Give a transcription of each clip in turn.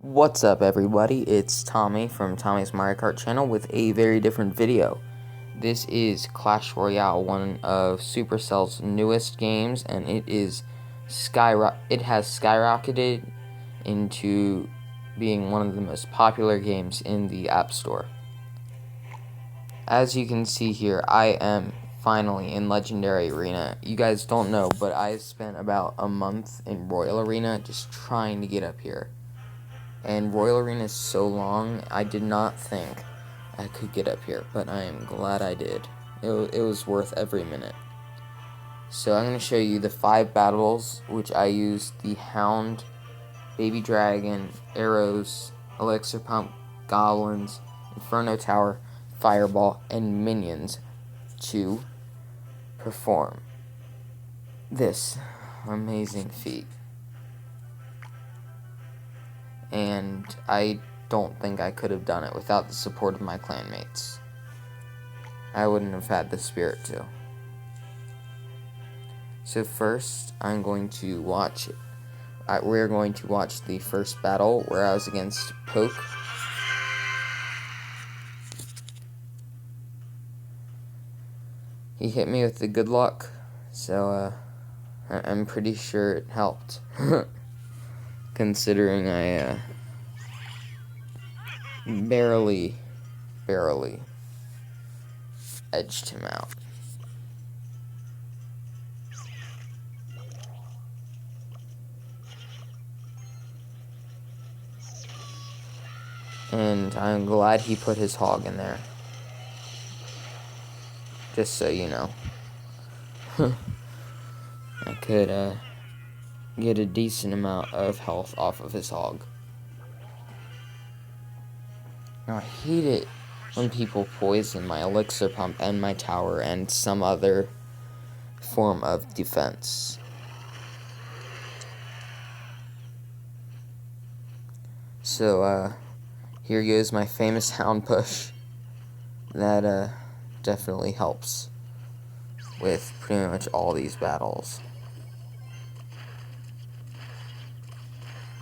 What's up, everybody? It's Tommy from Tommy's Mario Kart channel with a very different video. This is Clash Royale, one of Supercell's newest games, and it has skyrocketed into being one of the most popular games in the App Store. As you can see here, I am finally in Legendary Arena. You guys don't know, but I spent about a month in Royal Arena just trying to get up here. And Royal Arena is so long, I did not think I could get up here, but I am glad I did. It was worth every minute. So I'm going to show you the 5 battles, which I used the Hound, Baby Dragon, Arrows, Elixir Pump, Goblins, Inferno Tower, Fireball, and Minions to perform this amazing feat. And I don't think I could have done it without the support of my clanmates. I wouldn't have had the spirit to. So first, we're going to watch the first battle where I was against Poof. He hit me with the good luck, so I'm pretty sure it helped. Considering I barely edged him out. And I'm glad he put his hog in there. Just so you know. I could get a decent amount of health off of his hog. Now, I hate it when people poison my elixir pump and my tower and some other form of defense. So, here goes my famous hound push. That, definitely helps with pretty much all these battles.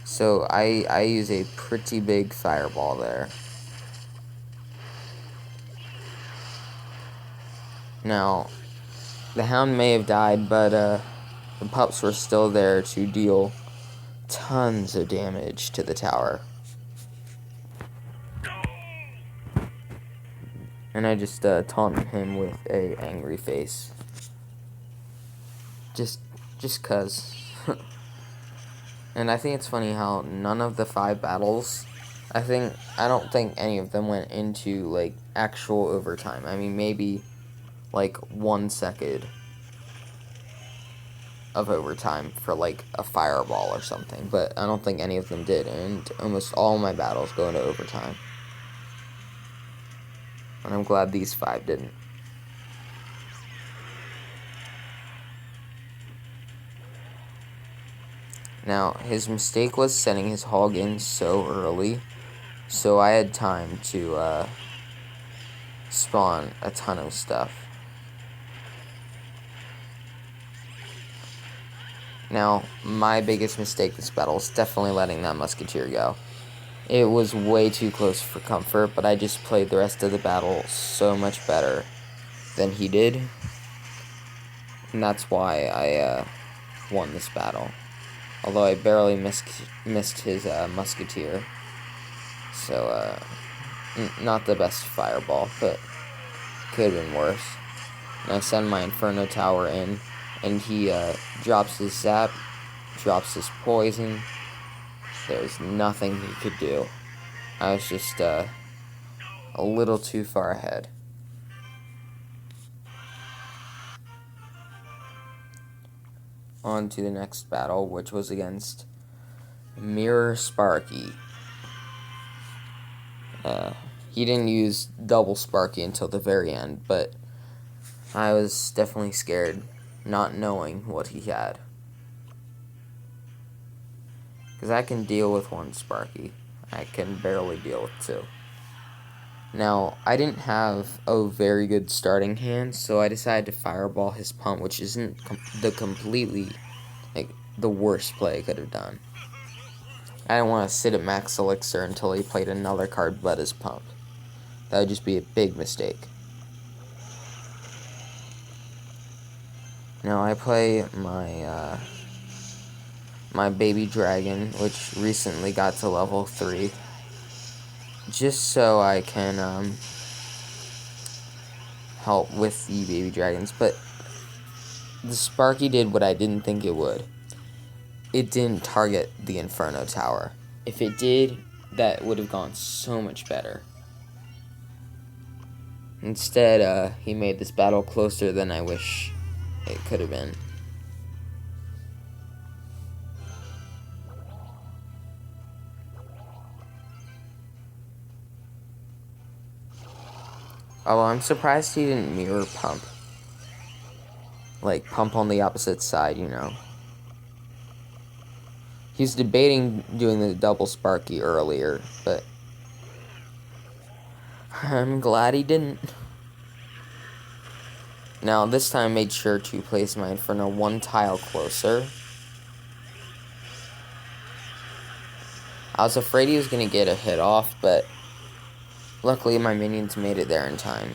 So I use a pretty big fireball there. Now, the hound may have died, but the pups were still there to deal tons of damage to the tower. And I just taunted him with a angry face. Just 'cause. And I think it's funny how none of the 5 battles, I don't think any of them went into, like, actual overtime. I mean, maybe, like, 1 second of overtime for, like, a fireball or something. But I don't think any of them did, and almost all my battles go into overtime. And I'm glad these 5 didn't. Now, his mistake was setting his hog in so early, so I had time to spawn a ton of stuff. Now, my biggest mistake this battle is definitely letting that musketeer go. It was way too close for comfort, but I just played the rest of the battle so much better than he did, and that's why I won this battle. Although I barely missed his musketeer. So, not the best fireball, but could have been worse. And I send my Inferno Tower in, and he drops his zap, drops his poison. There's nothing he could do. I was just a little too far ahead. On to the next battle, which was against Mirror Sparky. He didn't use double Sparky until the very end, but I was definitely scared, not knowing what he had. Because I can deal with 1 Sparky. I can barely deal with 2. Now, I didn't have a very good starting hand, so I decided to fireball his pump, which isn't the worst play I could have done. I didn't want to sit at max elixir until he played another card but his pump. That would just be a big mistake. Now I play my baby dragon, which recently got to level 3, just so I can help with the baby dragons. But the Sparky did what I didn't think it would. It didn't target the Inferno Tower. If it did, that would have gone so much better. Instead, he made this battle closer than I wish it could have been. Oh, I'm surprised he didn't mirror pump. Like, pump on the opposite side, you know. He's debating doing the double Sparky earlier, but I'm glad he didn't. Now, this time I made sure to place my Inferno 1 tile closer. I was afraid he was going to get a hit off, but luckily my minions made it there in time.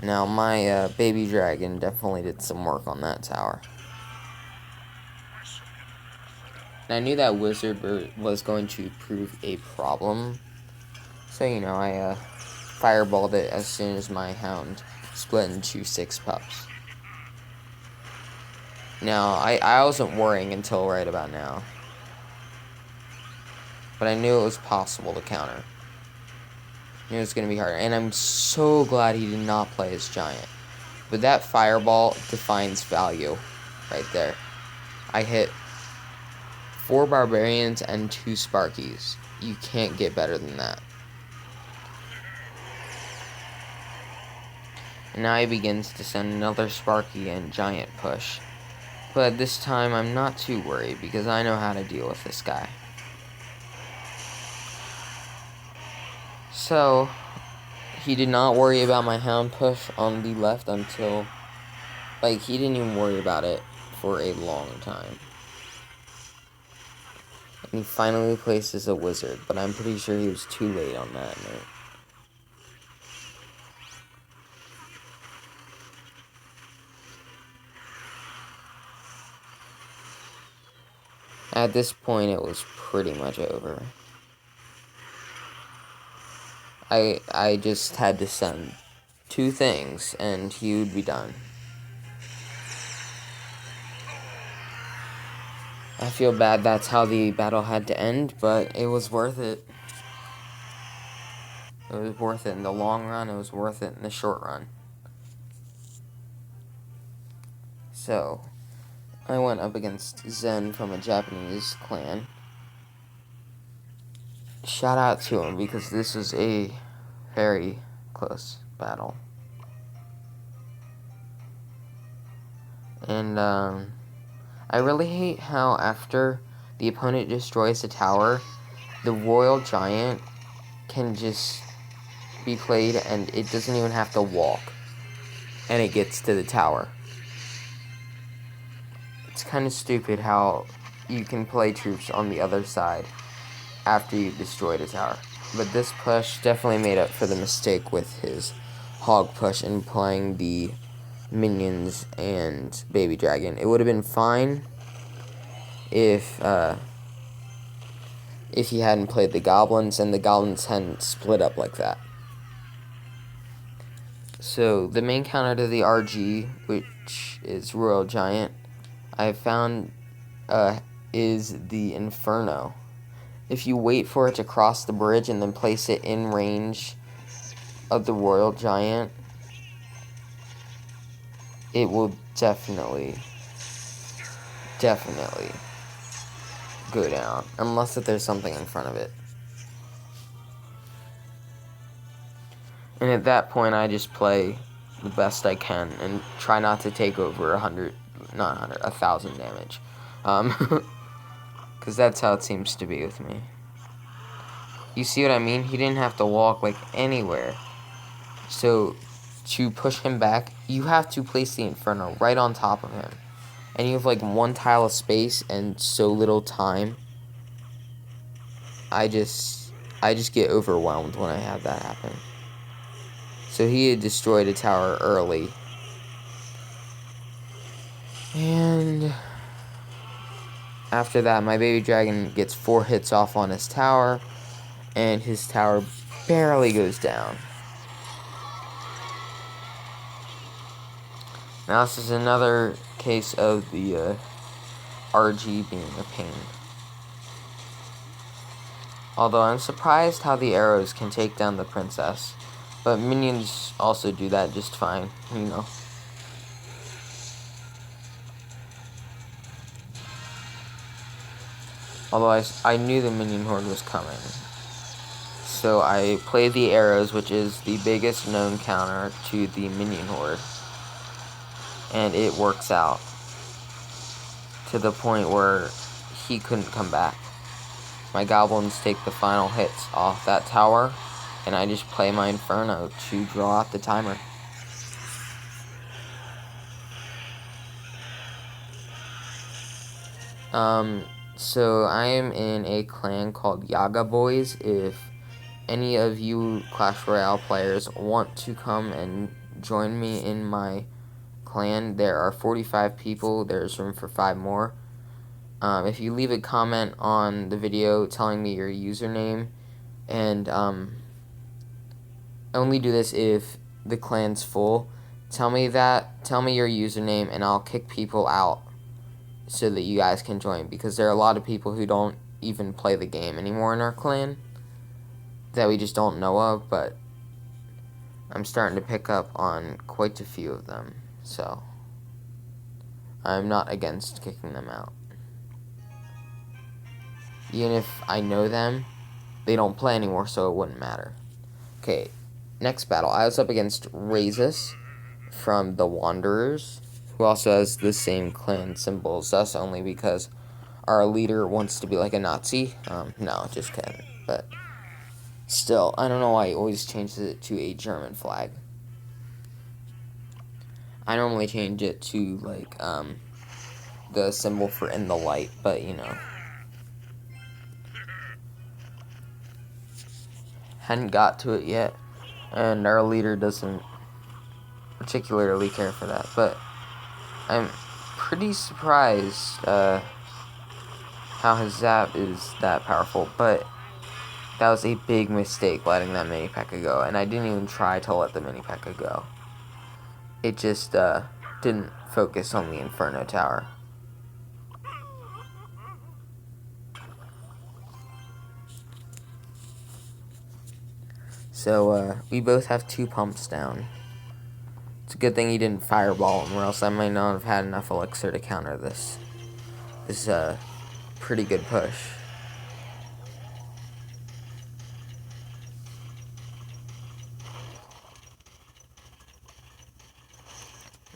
Now, my baby dragon definitely did some work on that tower. And I knew that wizard was going to prove a problem. So, you know, I fireballed it as soon as my hound split into 6 pups. Now, I wasn't worrying until right about now. But I knew it was possible to counter. I knew it was going to be harder. And I'm so glad he did not play his giant. But that fireball defines value right there. I hit 4 barbarians and 2 Sparkies. You can't get better than that. And now he begins to send another Sparky and giant push. But this time I'm not too worried because I know how to deal with this guy. So, he did not worry about my hound push on the left until, like, he didn't even worry about it for a long time. And he finally places a wizard, but I'm pretty sure he was too late on that note. At this point, it was pretty much over. I just had to send 2 things, and he would be done. I feel bad that's how the battle had to end, but it was worth it. It was worth it in the long run, it was worth it in the short run. So, I went up against Zen from a Japanese clan. Shout out to him because this was a very close battle. And I really hate how after the opponent destroys the tower, the royal giant can just be played and it doesn't even have to walk. And it gets to the tower. It's kind of stupid how you can play troops on the other side after you've destroyed a tower. But this push definitely made up for the mistake with his hog push and playing the minions and baby dragon. It would have been fine if he hadn't played the goblins and the goblins hadn't split up like that. So the main counter to the RG, which is Royal Giant, I found is the Inferno. If you wait for it to cross the bridge and then place it in range of the Royal Giant, it will definitely go down. Unless if there's something in front of it. And at that point, I just play the best I can and try not to take over 1,000 damage. Because that's how it seems to be with me. You see what I mean? He didn't have to walk, like, anywhere. So, to push him back, you have to place the Inferno right on top of him. and you have like one tile of space and so little time, I just get overwhelmed when I have that happen. So he had destroyed a tower early. And after that, my baby dragon gets 4 hits off on his tower, and his tower barely goes down. Now this is another case of the RG being a pain. Although I'm surprised how the arrows can take down the princess. But minions also do that just fine, you know. Although I knew the minion horde was coming. So I played the arrows, which is the biggest known counter to the minion horde. And it works out. To the point where he couldn't come back. My goblins take the final hits off that tower, and I just play my Inferno to draw out the timer. So I am in a clan called Yaga Boys. If any of you Clash Royale players want to come and join me in my clan, there are 45 people. There's room for 5 more. If you leave a comment on the video telling me your username, and only do this if the clan's full, tell me your username, and I'll kick people out so that you guys can join, because there are a lot of people who don't even play the game anymore in our clan that we just don't know of, but I'm starting to pick up on quite a few of them, so I'm not against kicking them out. Even if I know them, they don't play anymore, so it wouldn't matter. Okay, next battle. I was up against Razus from the Wanderers, who also has the same clan symbol as us, only because our leader wants to be like a Nazi. No, just kidding. But still, I don't know why he always changes it to a German flag. I normally change it to, like, the symbol for in the light, but, you know. Hadn't got to it yet, and our leader doesn't particularly care for that, but I'm pretty surprised how his zap is that powerful, but that was a big mistake letting that mini P.E.K.K.A go, and I didn't even try to let the mini P.E.K.K.A go. It just didn't focus on the Inferno Tower. So we both have 2 pumps down. It's a good thing he didn't fireball him, or else I might not have had enough elixir to counter this. This is a pretty good push.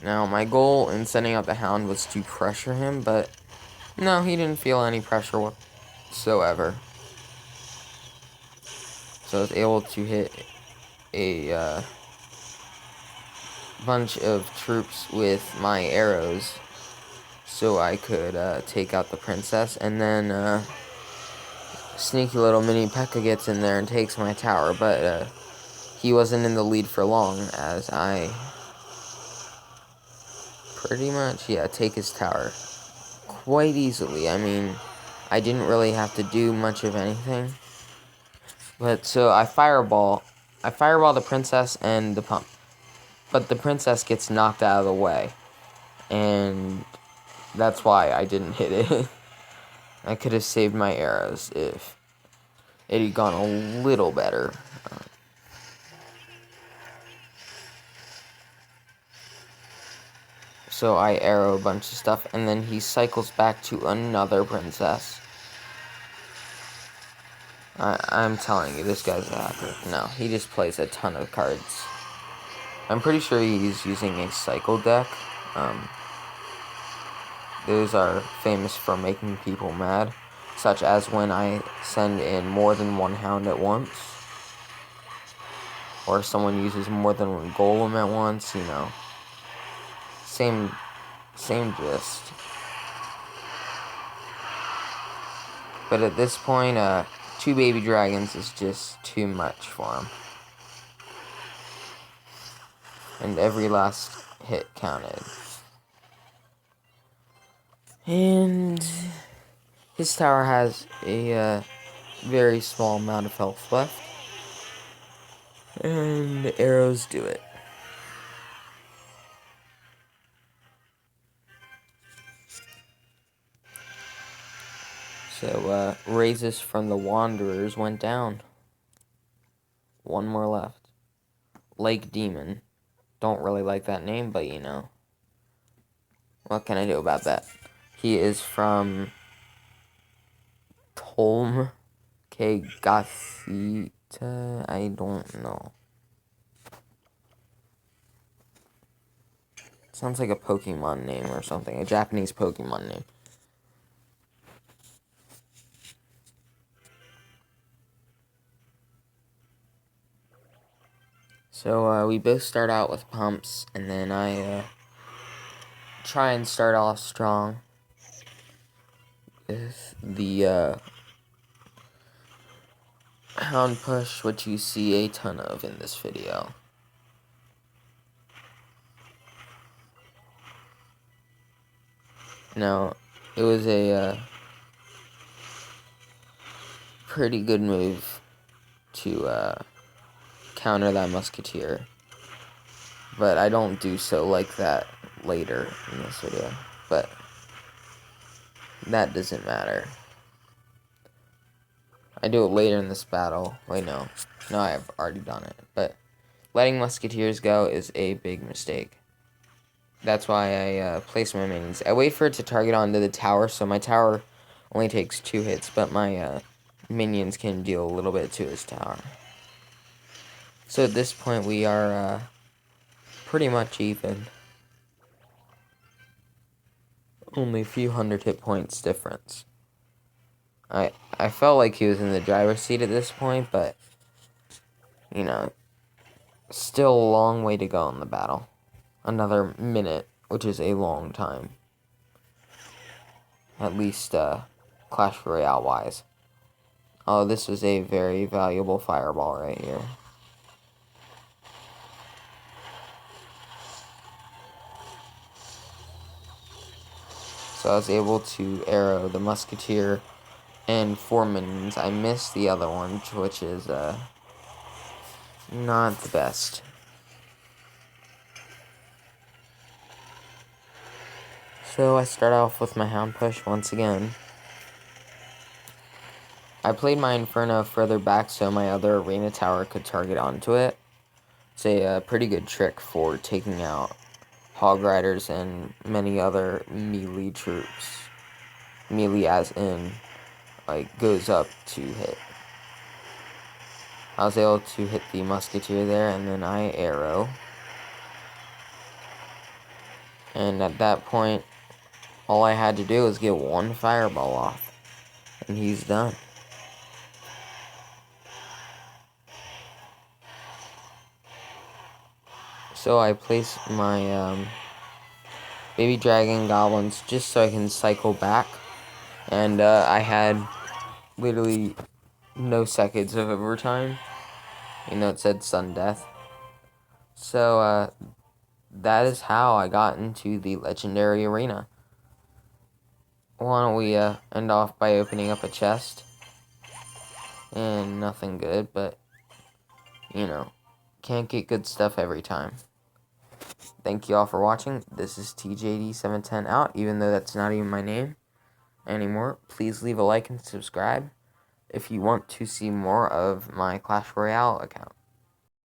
Now, my goal in sending out the Hound was to pressure him, but no, he didn't feel any pressure whatsoever. So I was able to hit a bunch of troops with my arrows so I could take out the princess, and then sneaky little mini P.E.K.K.A gets in there and takes my tower, but he wasn't in the lead for long, as I pretty much, take his tower quite easily. I mean, I didn't really have to do much of anything. But so I fireball the princess and the pump. But the princess gets knocked out of the way. And that's why I didn't hit it. I could have saved my arrows if it had gone a little better. So I arrow a bunch of stuff, and then he cycles back to another princess. I'm telling you, this guy's a hacker. No, he just plays a ton of cards. I'm pretty sure he's using a cycle deck. Those are famous for making people mad, such as when I send in more than one hound at once, or someone uses more than one golem at once, you know. Same gist. But at this point, 2 baby dragons is just too much for him. And every last hit counted. And his tower has a very small amount of health left. And arrows do it. So, raises from the Wanderers went down. 1 more left. Lake Demon. Don't really like that name, but you know. What can I do about that? He is from Tolm Kegasita. I don't know. Sounds like a Pokemon name or something. A Japanese Pokemon name. So, we both start out with pumps, and then I, try and start off strong with the, Hound Push, which you see a ton of in this video. Now, it was a, pretty good move to, counter that Musketeer. But I don't do so like that later in this video. But that doesn't matter. I do it later in this battle. Wait, no. No, I've already done it. But letting Musketeers go is a big mistake. That's why I place my minions. I wait for it to target onto the tower, so my tower only takes 2 hits, but my minions can deal a little bit to his tower. So at this point, we are pretty much even. Only a few hundred hit points difference. I felt like he was in the driver's seat at this point, but, you know, still a long way to go in the battle. Another minute, which is a long time. At least, Clash Royale-wise. Oh, this was a very valuable fireball right here. So I was able to arrow the Musketeer and 4 minions. I missed the other one, which is, not the best. So I start off with my Hound Push once again. I played my Inferno further back so my other arena tower could target onto it. It's a pretty good trick for taking out Hog Riders and many other melee troops. Melee as in, like, goes up to hit. I was able to hit the Musketeer there, and then I arrow. And at that point, all I had to do was get 1 fireball off. And he's done. So I place my baby dragon goblins just so I can cycle back. And I had literally no seconds of overtime. You know, it said sudden death. So that is how I got into the legendary arena. Why don't we end off by opening up a chest? And nothing good, but, you know, can't get good stuff every time. Thank you all for watching. This is TJD710 out, even though that's not even my name anymore. Please leave a like and subscribe if you want to see more of my Clash Royale account.